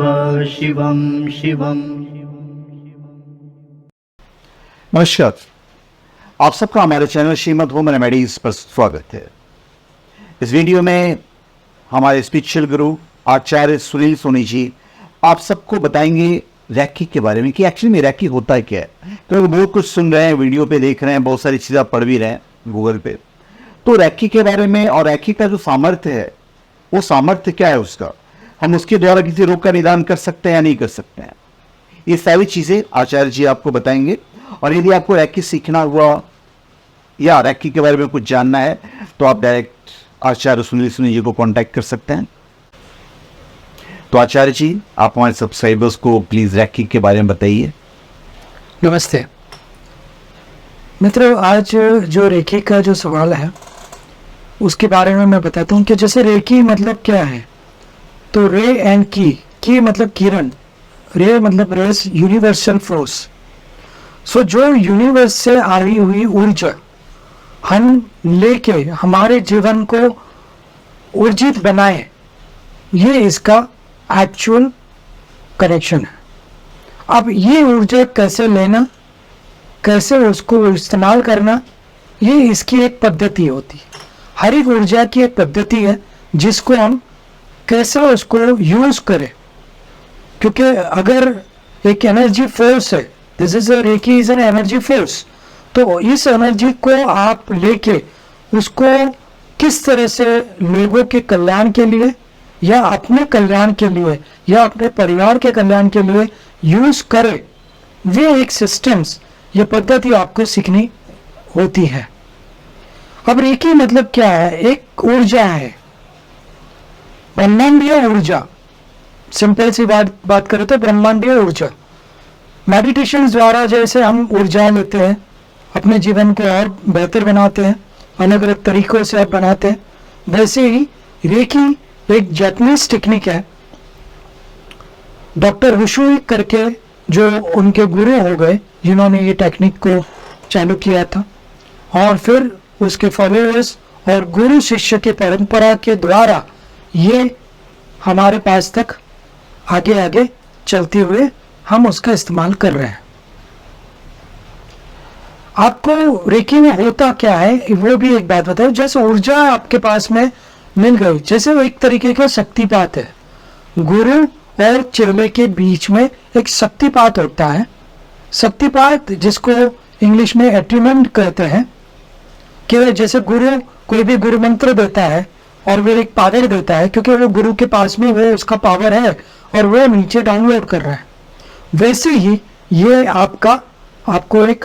शिवम शिवम। नमस्कार, आप सबका हमारे चैनल श्रीमद होम रेमेडीज पर स्वागत है। इस वीडियो में हमारे स्पिरिचुअल गुरु आचार्य सुनील सोनी जी आप सबको बताएंगे रैकी के बारे में कि एक्चुअली में रैकी होता है क्या है। तो बहुत कुछ सुन रहे हैं, वीडियो पे देख रहे हैं, बहुत सारी चीज़ें पढ़ भी रहे हैं गूगल पे। तो रैकी के बारे में और रैकी का जो सामर्थ्य है, वो सामर्थ्य क्या है उसका, हम उसके द्वारा किसी रोग का निदान कर सकते हैं या नहीं कर सकते हैं, ये सारी चीज़ें आचार्य जी आपको बताएंगे। और यदि आपको रैकी सीखना हुआ या रैकी के बारे में कुछ जानना है तो आप डायरेक्ट आचार्य सुनील सोनी जी को कांटेक्ट कर सकते हैं। तो आचार्य जी, आप हमारे सब्सक्राइबर्स को प्लीज रैकी के बारे में बताइए। नमस्ते मित्रों, आज जो रेकी का जो सवाल है उसके बारे में मैं बताता हूँ कि जैसे रेकी मतलब क्या है। तो रे एंड की मतलब किरण, रे मतलब रेस, यूनिवर्सल फोर्स। सो जो यूनिवर्स से आई हुई ऊर्जा हम लेके हमारे जीवन को ऊर्जित बनाए, ये इसका एक्चुअल कनेक्शन है। अब ये ऊर्जा कैसे लेना, कैसे उसको इस्तेमाल करना, ये इसकी एक पद्धति होती है। हर एक ऊर्जा की एक पद्धति है जिसको हम कैसे उसको यूज करें। क्योंकि अगर एक एनर्जी फोर्स है, this is reiki is an energy force, तो इस एनर्जी को आप लेके उसको किस तरह से लोगों के कल्याण के लिए या अपने कल्याण के लिए या अपने परिवार के कल्याण के लिए यूज करें, वे एक सिस्टम्स, ये पद्धति आपको सीखनी होती है। अब रेकी मतलब क्या है? एक ऊर्जा है, ब्रह्मांडीय ऊर्जा। सिंपल सी बात करें तो ब्रह्मांडीय ऊर्जा। मेडिटेशन द्वारा जैसे हम ऊर्जा लेते हैं, अपने जीवन को और बेहतर बनाते हैं, अलग अलग तरीकों से आप बनाते हैं, वैसे ही रेकी एक जापानीज टेक्निक है। डॉक्टर हुशुई करके जो उनके गुरु हो गए, जिन्होंने ये टेक्निक को चालू किया था, और फिर उसके फॉलोअर्स और गुरु शिष्य की परंपरा के द्वारा ये हमारे पास तक आगे आगे चलते हुए हम उसका इस्तेमाल कर रहे हैं। आपको रेकी में होता क्या है वो भी एक बात बताओ। जैसे ऊर्जा आपके पास में मिल गई, जैसे वो एक तरीके का शक्तिपात है। गुरु और चेले के बीच में एक शक्तिपात होता है। शक्तिपात जिसको इंग्लिश में एट्यूमेंट कहते हैं, कि जैसे गुरु कोई भी गुरु मंत्र देता है और वो एक पावर देता है, क्योंकि वो गुरु के पास में वो उसका पावर है और वो नीचे डाउनलोड कर रहा है। वैसे ही ये आपको एक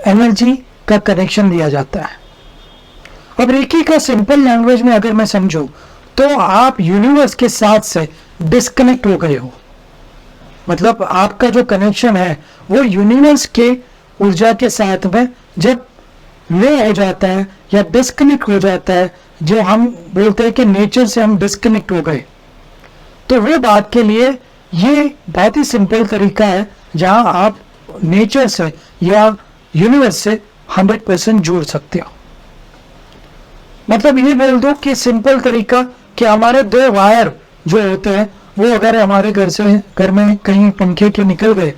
एनर्जी का कनेक्शन दिया जाता है। अब रेकी का सिंपल लैंग्वेज में अगर मैं समझूं तो आप यूनिवर्स के साथ से डिस्कनेक्ट हो गए हो। मतलब आपका जो कनेक्शन है वो यूनिवर्स के ऊर्जा के साथ में जब वे हो जाता है या डिस्कनेक्ट हो जाता है, जो हम बोलते हैं कि नेचर से हम डिस्कनेक्ट हो गए, तो वे बात के लिए ये बहुत ही सिंपल तरीका है जहां आप नेचर से या यूनिवर्स से 100% जुड़ सकते हो। मतलब ये बोल दो कि सिंपल तरीका कि हमारे 2 वायर जो होते हैं वो अगर हमारे घर में कहीं पंखे के निकल गए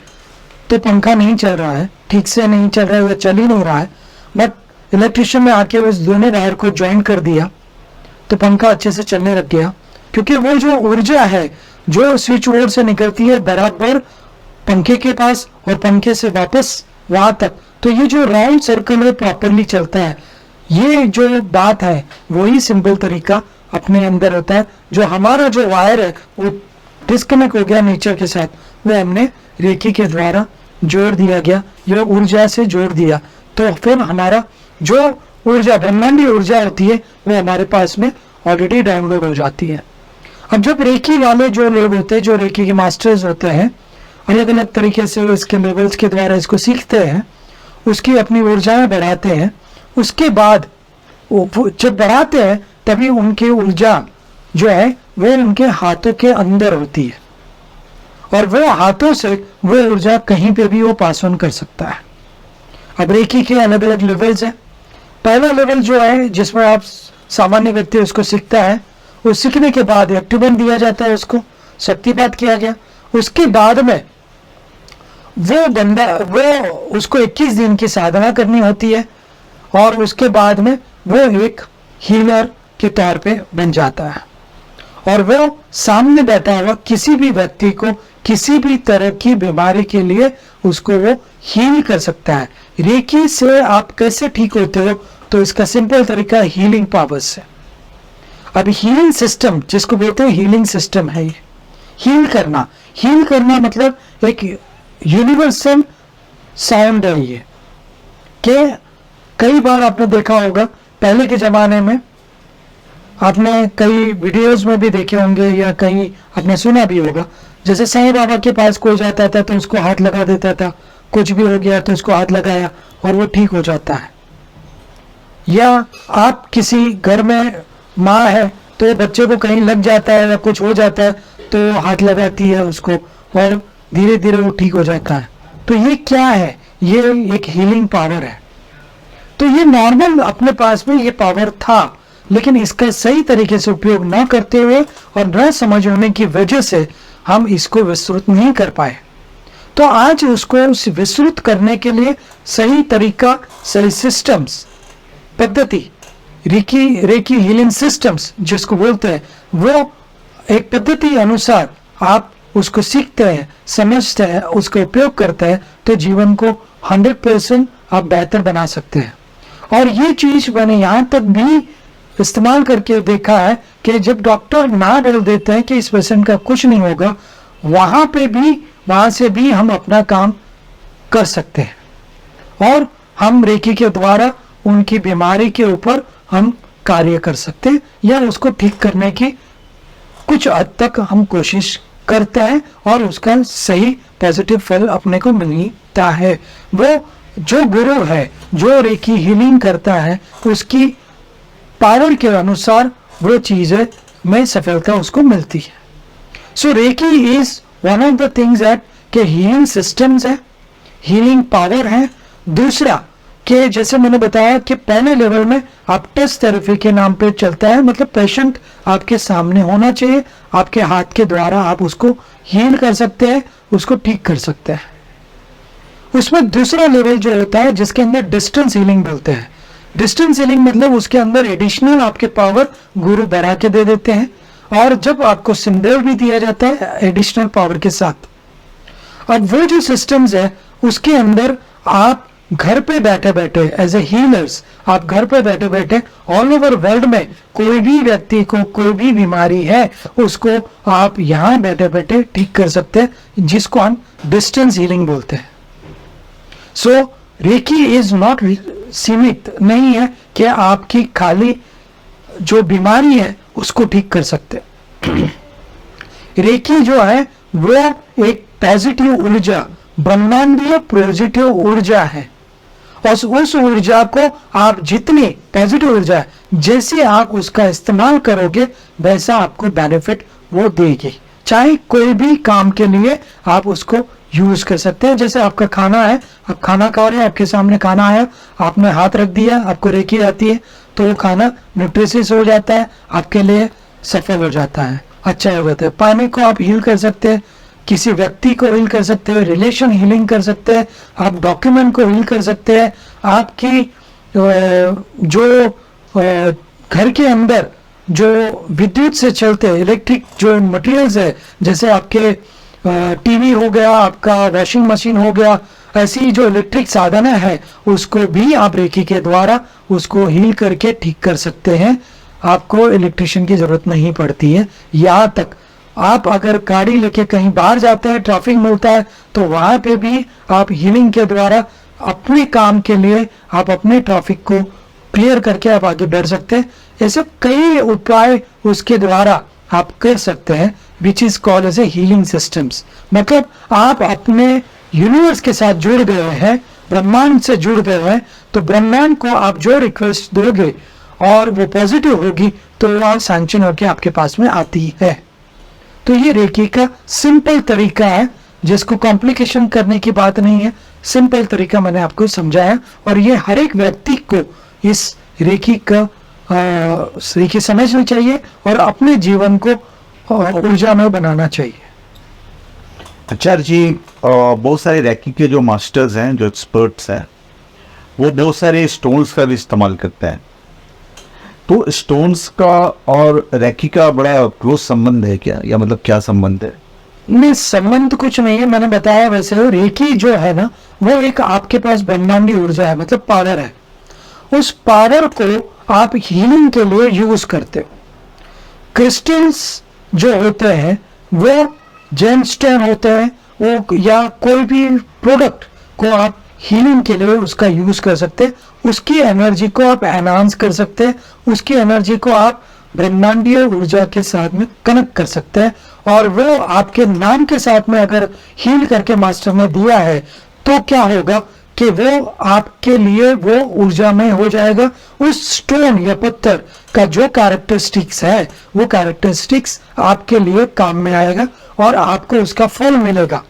तो पंखा नहीं चल रहा है, ठीक से नहीं चल रहा है, वो चल ही नहीं रहा है, बट इलेक्ट्रिशियन ने आके उस दोनों वायर को ज्वाइन कर दिया तो पंखा अच्छे से चलने लग गया। क्योंकि वो जो ऊर्जा है जो स्विच बोर्ड से निकलती है बराबर पंखे के पास और पंखे से वापस वहां तक, तो ये जो राउंड सर्कल में प्रॉपरली चलता है। ये जो बात है वही सिंपल तरीका अपने अंदर होता है। जो हमारा जो वायर है वो डिस्कनेक्ट हो गया नेचर के साथ, वो हमने रेकी के द्वारा जोड़ दिया गया, ये ऊर्जा से जोड़ दिया, तो फिर हमारा जो ऊर्जा ब्रह्मांडीय ऊर्जा होती है वो हमारे पास में ऑलरेडी डाउनलोड हो जाती है। अब जब रेकी वाले जो लोग होते हैं, जो रेकी के मास्टर्स होते हैं, अलग अलग तरीके से इसके लेवल्स के द्वारा इसको सीखते हैं, उसकी अपनी ऊर्जाएं बढ़ाते हैं, उसके बाद जब बढ़ाते हैं तभी उनकी ऊर्जा जो है वो उनके हाथों के अंदर होती है, और वो हाथों से वो ऊर्जा कहीं पे भी वो पास ऑन कर सकता है। अब रेकी के अलग अलग लेवल्स हैं। पहला लेवल जो है जिसमें आप सामान्य व्यक्ति उसको सीखता है, वो सीखने के बाद एक्टिवेट दिया जाता है उसको, शक्तिपात किया गया। उसके बाद में वो उसको 21 दिन की साधना करनी होती है और उसके बाद में वो एक हीलर के तौर पे बन जाता है और वो सामने बैठा हुआ किसी भी व्यक्ति को किसी भी तरह की बीमारी के लिए उसको वो हील कर सकता है। रेकी से आप कैसे ठीक होते हो? तो इसका सिंपल तरीका हीलिंग पावर्स से। अब हीलिंग सिस्टम जिसको बोलते हैं हीलिंग सिस्टम है ये। हील करना मतलब एक यूनिवर्सल साउंड है ये। कि कई बार आपने देखा होगा पहले के जमाने में, आपने कई वीडियोस में भी देखे होंगे या कहीं आपने सुना भी होगा, जैसे साईं बाबा के पास कोई जाता था तो उसको हाथ लगा देता था, कुछ भी हो गया तो उसको हाथ लगाया और वो ठीक हो जाता है। या आप किसी घर में माँ है तो बच्चे को कहीं लग जाता है या कुछ हो जाता है तो हाथ लगाती है उसको और धीरे धीरे वो ठीक हो जाता है। तो ये क्या है? ये एक हीलिंग पावर है। तो ये नॉर्मल अपने पास में ये पावर था, लेकिन इसका सही तरीके से उपयोग न करते हुए और न समझ होने की वजह से हम इसको विस्तृत नहीं कर पाए। तो आज उसको विस्तृत करने के लिए सही तरीका, सही सिस्टम्स, पद्धति, रेकी हीलिंग सिस्टम्स जिसको बोलते हैं, वो एक पद्धति अनुसार आप उसको सीखते हैं, समझते हैं, उसका उपयोग करते हैं तो जीवन को 100% आप बेहतर बना सकते हैं। और ये चीज मैंने यहाँ तक भी इस्तेमाल करके देखा है कि जब डॉक्टर ना डर देते हैं कि इस पेशेंट का कुछ नहीं होगा, वहां से भी हम अपना काम कर सकते हैं और हम रेकी के द्वारा उनकी बीमारी के ऊपर हम कार्य कर सकते हैं या उसको ठीक करने की कुछ हद तक हम कोशिश करते हैं और उसका सही पॉजिटिव फल अपने को मिलता है। वो जो गुरु है, जो रेकी हीलिंग करता है, उसकी पावर के अनुसार वो चीजें में सफलता उसको मिलती है। So reiki is one of the things that के हीलिंग सिस्टम्स है, हीलिंग पावर है। दूसरा कि जैसे मैंने बताया कि पहले लेवल में आप टच थेरेपी के नाम पे चलता है, मतलब पेशेंट आपके सामने होना चाहिए, आपके हाथ के द्वारा आप उसको हील कर सकते हैं, उसको ठीक कर सकते हैं। उसमें दूसरा लेवल जो होता है जिसके अंदर डिस्टेंस हीलिंग बोलते हैं। डिस्टेंस हीलिंग मतलब उसके अंदर एडिशनल आपके पावर गुरु बढ़ा के दे देते हैं और जब आपको सिंबल भी दिया जाता है एडिशनल पावर के साथ। अब वो जो सिस्टम्स है उसके अंदर आप घर पे बैठे बैठे एज ए हीलर्स, आप घर पे बैठे बैठे ऑल ओवर वर्ल्ड में कोई भी व्यक्ति को कोई भी बीमारी है उसको आप यहाँ बैठे बैठे ठीक कर सकते हैं, जिसको हम डिस्टेंस हीलिंग बोलते हैं। सो रेकी इज नॉट सीमित नहीं है कि आपकी खाली जो बीमारी है उसको ठीक कर सकते। रेकी जो है वो एक पॉजिटिव ऊर्जा, ब्रह्मांडीय पॉजिटिव ऊर्जा है और उस ऊर्जा को आप जितनी पॉजिटिव ऊर्जा है जैसे आप उसका इस्तेमाल करोगे वैसा आपको बेनिफिट वो देगी। चाहे कोई भी काम के लिए आप उसको यूज कर सकते हैं। जैसे आपका खाना है, आप खाना खा रहे हैं, आपके सामने खाना आया, आपने हाथ रख दिया, आपको रेकी आती है तो वो खाना न्यूट्रिशियस हो जाता है, आपके लिए सफल हो जाता है, अच्छा हो जाता है। पानी को आप हील कर सकते हैं, किसी व्यक्ति को हील कर सकते हैं, रिलेशन हीलिंग कर सकते हैं, आप डॉक्यूमेंट को हील कर सकते हैं, आपकी जो घर के अंदर जो विद्युत से चलते हैं इलेक्ट्रिक जो मटेरियल्स है, जैसे आपके टीवी हो गया, आपका वॉशिंग मशीन हो गया, ऐसी जो इलेक्ट्रिक साधन है उसको भी आप रेकी के द्वारा उसको हील करके ठीक कर सकते हैं। आपको इलेक्ट्रिशियन की जरूरत नहीं पड़ती है। यहाँ तक आप अगर गाड़ी लेके कहीं बाहर जाते हैं, ट्रैफिक मिलता है तो वहां पे भी आप हीलिंग के द्वारा अपने काम के लिए आप अपने ट्रैफिक को क्लियर करके आप आगे बढ़ सकते हैं। ऐसे कई उपाय उसके द्वारा आप कर सकते हैं, which is called as a healing systems. मतलब आप अपने यूनिवर्स के साथ जुड़ गए हैं, ब्रह्मांड से जुड़ गए हैं, तो ब्रह्मांड को आप जो रिक्वेस्ट दोगे और वो पॉजिटिव होगी तो वह सैंक्शन होकर आपके पास में आती है। तो ये रेकी का सिंपल तरीका है जिसको कॉम्प्लिकेशन करने की बात नहीं है, सिंपल तरीका मैंने आपको समझाया और ये हर एक व्यक्ति को इस रेकी का रेकी समझनी चाहिए और अपने जीवन को और ऊर्जा में बनाना चाहिए। आचार्य जी, बहुत सारे रैकी के जो मास्टर्स हैं, जो एक्सपर्ट्स हैं, वो बहुत सारे स्टोन्स का भी इस्तेमाल करते हैं। तो स्टोन्स का और रैकी का बड़ा क्लोज संबंध है क्या, या मतलब क्या संबंध है? नहीं, संबंध कुछ नहीं है। मैंने बताया वैसे रेकी जो है ना, वो एक आपके पास ब्रह्मांडी ऊर्जा है, मतलब पावर है। उस पावर को आप हीलिंग के लिए यूज करते हो। क्रिस्टल्स जो होते हैं वो जेमस्टोन होते हैं, वो या कोई भी प्रोडक्ट को आप हीलिंग के लिए उसका यूज कर सकते हैं। उसकी एनर्जी को आप एनहांस कर सकते हैं, उसकी एनर्जी को आप ब्रह्मांडीय ऊर्जा के साथ में कनेक्ट कर सकते हैं। और वो आपके नाम के साथ में अगर हील करके मास्टर ने दिया है तो क्या होगा कि वो आपके लिए वो ऊर्जा में हो जाएगा। उस स्टोन या पत्थर का जो कैरेक्टरिस्टिक्स है वो कैरेक्टरिस्टिक्स आपके लिए काम में आएगा और आपको उसका फल मिलेगा।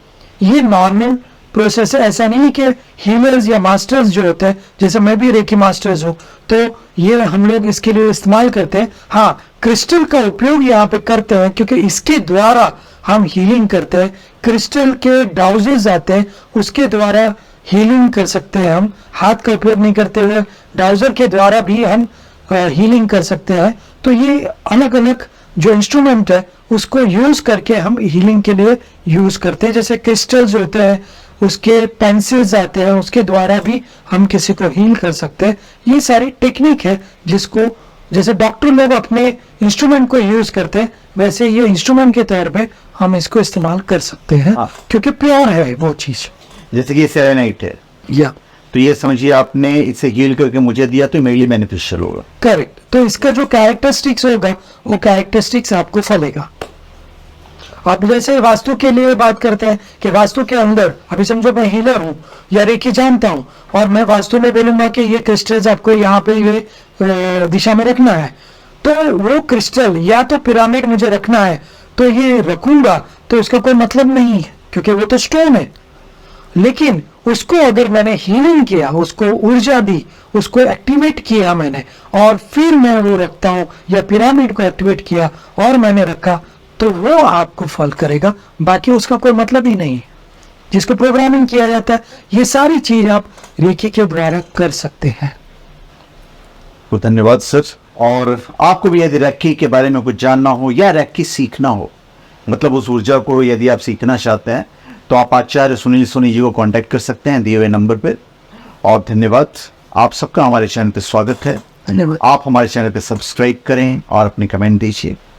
ये नॉर्मल प्रोसेस है। ऐसा नहीं कि हीलर्स या मास्टर्स जो होते हैं, जैसे मैं भी रेकी मास्टर्स हूँ, तो ये हम लोग इसके लिए इस्तेमाल करते हैं। हाँ, क्रिस्टल का उपयोग यहाँ पे करते हैं क्योंकि इसके द्वारा हम हीलिंग करते हैं। क्रिस्टल के डाउजेस आते हैं, उसके द्वारा हीलिंग कर सकते हैं। हम हाथ का उपयोग नहीं करते हुए डाउजर के द्वारा भी हम हीलिंग कर सकते हैं। तो ये अलग अलग जो इंस्ट्रूमेंट है उसको यूज करके हम हीलिंग के लिए यूज करते हैं। जैसे क्रिस्टल्स होते हैं, उसके पेंसिल्स आते हैं, उसके द्वारा भी हम किसी को हील कर सकते हैं। ये सारी टेक्निक है जिसको जैसे डॉक्टर लोग अपने इंस्ट्रूमेंट को यूज करते हैं, वैसे ये इंस्ट्रूमेंट के तौर पे हम इसको इस्तेमाल कर सकते हैं। क्योंकि प्योर है वो चीज। जैसे कि ये सेलेनाइट है, या तो ये समझिए आपने इसे हील करके मुझे दिया तो मेरे लिए बेनिफिशियल होगा। करेक्ट। तो इसका जो कैरेक्टरिस्टिक्स होगा वो कैरेक्टरिस्टिक्स आपको फलेगा। आप जैसे वास्तु के लिए बात करते हैं कि वास्तु के अंदर, अभी समझो मैं हीलर हूँ या रेकी जानता हूँ और मैं वास्तु में बोलूंगा कि ये क्रिस्टल्स आपको यहाँ पे ये दिशा में रखना है, तो वो क्रिस्टल या तो पिरामिड मुझे रखना है तो ये रखूंगा, तो इसका कोई मतलब नहीं है क्योंकि वो तो स्टोन है। लेकिन उसको अगर मैंने हीलिंग किया, उसको ऊर्जा दी, उसको एक्टिवेट किया मैंने, और फिर मैं वो रखता हूँ, या पिरामिड को एक्टिवेट किया और मैंने रखा, तो वो आपको फल करेगा। बाकी उसका कोई मतलब ही नहीं है। जिसको प्रोग्रामिंग किया जाता है, ये सारी चीज आप रेकी के द्वारा कर सकते हैं। तो धन्यवाद सर। और आपको भी यदि रैकी के बारे में कुछ जानना हो या रैकी सीखना हो, मतलब उस ऊर्जा को यदि आप सीखना चाहते हैं, तो आप आचार्य सुनील सोनी जी को कांटेक्ट कर सकते हैं दिए हुए नंबर पर। और धन्यवाद, आप सबका हमारे चैनल पर स्वागत है। धन्यवाद। आप हमारे चैनल पर सब्सक्राइब करें और अपने कमेंट दीजिए।